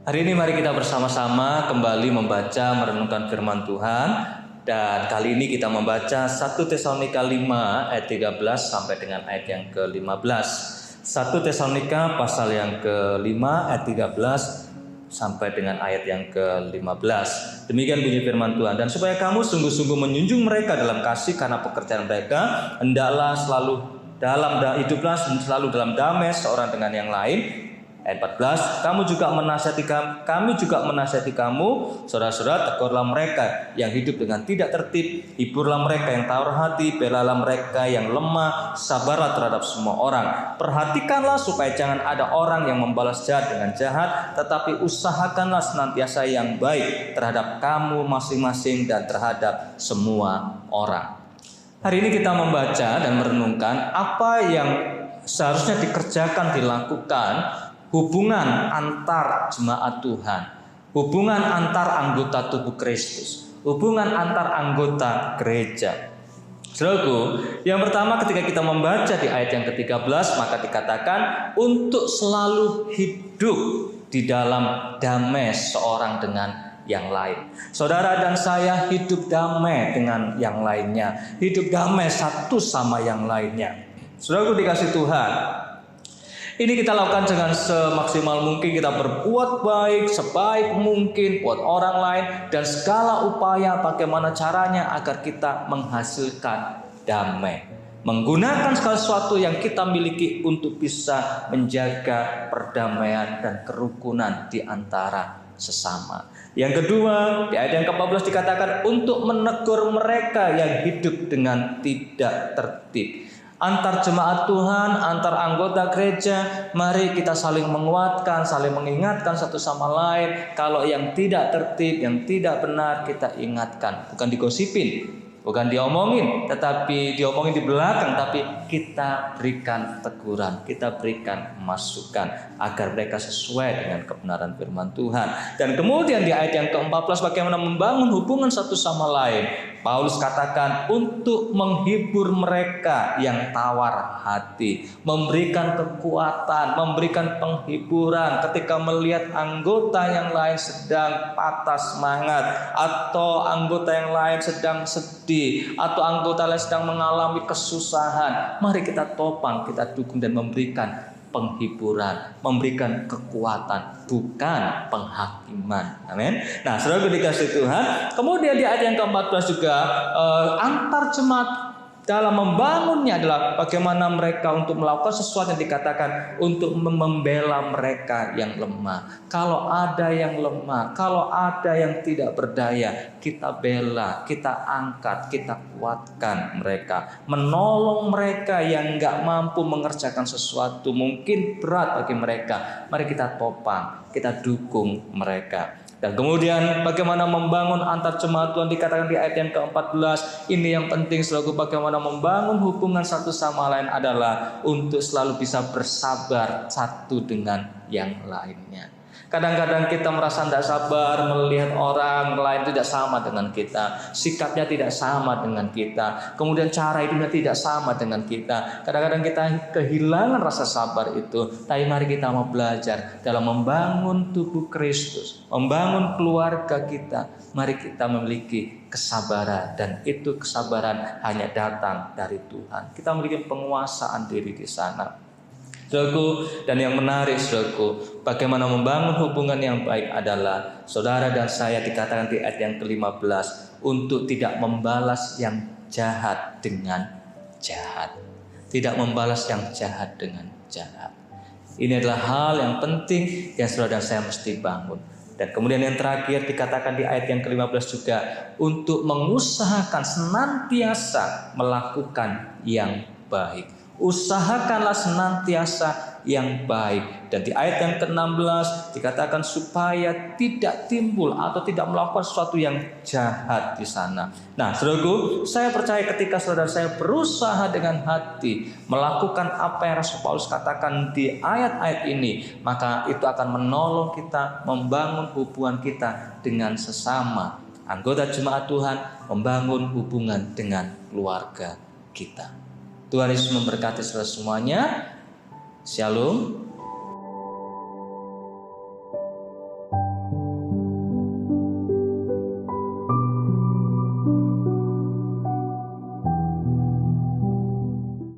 Hari ini mari kita bersama-sama kembali membaca merenungkan firman Tuhan. Dan kali ini kita membaca 1 Tesalonika 5 ayat 13 sampai dengan ayat yang ke-15. 1 Tesalonika pasal yang ke-5 ayat 13 sampai dengan ayat yang ke-15. Demikian bunyi firman Tuhan. Dan supaya kamu sungguh-sungguh menjunjung mereka dalam kasih karena pekerjaan mereka, hendaklah hiduplah selalu dalam damai seorang dengan yang lain. Ayat 14, kami juga menasihati kamu, saudara-saudara, tegurlah mereka yang hidup dengan tidak tertib, hiburlah mereka yang tawar hati, belalah mereka yang lemah, sabarlah terhadap semua orang. Perhatikanlah supaya jangan ada orang yang membalas jahat dengan jahat, tetapi usahakanlah senantiasa yang baik terhadap kamu masing-masing dan terhadap semua orang. Hari ini kita membaca dan merenungkan apa yang seharusnya dilakukan hubungan antar jemaat Tuhan, hubungan antar anggota tubuh Kristus, hubungan antar anggota gereja. Saudaraku, yang pertama ketika kita membaca di ayat yang ke-13, maka dikatakan untuk selalu hidup di dalam damai seorang dengan yang lain. Saudara dan saya hidup damai dengan yang lainnya, hidup damai satu sama yang lainnya. Saudaraku dikasih Tuhan, ini kita lakukan dengan semaksimal mungkin, kita berbuat baik sebaik mungkin buat orang lain, dan segala upaya bagaimana caranya agar kita menghasilkan damai, menggunakan segala sesuatu yang kita miliki untuk bisa menjaga perdamaian dan kerukunan di antara sesama. Yang kedua, di ayat yang ke-14 dikatakan untuk menegur mereka yang hidup dengan tidak tertib. Antar jemaat Tuhan, antar anggota gereja, mari kita saling menguatkan, saling mengingatkan satu sama lain. Kalau yang tidak tertib, yang tidak benar, kita ingatkan. Bukan digosipin, bukan diomongin, tetapi diomongin di belakang, tapi kita berikan teguran, kita berikan masukan agar mereka sesuai dengan kebenaran firman Tuhan. Dan kemudian di ayat yang ke-14 bagaimana membangun hubungan satu sama lain. Paulus katakan untuk menghibur mereka yang tawar hati, memberikan kekuatan, memberikan penghiburan ketika melihat anggota yang lain sedang patah semangat, atau anggota yang lain sedang sedih, atau anggota lain sedang mengalami kesusahan. Mari kita topang, kita dukung dan memberikan penghiburan, memberikan kekuatan, bukan penghakiman. Amin. Nah, saudara dikasih Tuhan, kemudian di ayat yang ke-14 juga antar jemaat dalam membangunnya adalah bagaimana mereka untuk melakukan sesuatu yang dikatakan untuk membela mereka yang lemah. Kalau ada yang lemah, kalau ada yang tidak berdaya, kita bela, kita angkat, kita kuatkan mereka. Menolong mereka yang gak mampu mengerjakan sesuatu, mungkin berat bagi mereka. Mari kita topang, kita dukung mereka. Dan kemudian bagaimana membangun antar jemaat Tuhan dikatakan di ayat yang ke-14. Ini yang penting, selalu bagaimana membangun hubungan satu sama lain adalah untuk selalu bisa bersabar satu dengan yang lainnya. Kadang-kadang kita merasa tidak sabar melihat orang lain tidak sama dengan kita, sikapnya tidak sama dengan kita, kemudian cara hidupnya tidak sama dengan kita. Kadang-kadang kita kehilangan rasa sabar itu. Tapi mari kita mau belajar dalam membangun tubuh Kristus, membangun keluarga kita. Mari kita memiliki kesabaran, dan itu kesabaran hanya datang dari Tuhan. Kita memiliki penguasaan diri di sana. Saudaraku, dan yang menarik saudaraku, bagaimana membangun hubungan yang baik adalah saudara dan saya dikatakan di ayat yang ke-15 untuk tidak membalas yang jahat dengan jahat. Tidak membalas yang jahat dengan jahat. Ini adalah hal yang penting yang saudara dan saya mesti bangun. Dan kemudian yang terakhir dikatakan di ayat yang ke-15 juga untuk mengusahakan senantiasa melakukan yang baik. Usahakanlah senantiasa yang baik. Dan di ayat yang ke-16 dikatakan supaya tidak timbul atau tidak melakukan sesuatu yang jahat di sana. Nah, saudaraku, saya percaya ketika saudara saya berusaha dengan hati melakukan apa yang Rasul Paulus katakan di ayat-ayat ini, maka itu akan menolong kita membangun hubungan kita dengan sesama anggota jemaat Tuhan, membangun hubungan dengan keluarga kita. Tuhan Yesus memberkati saudara semuanya. Shalom.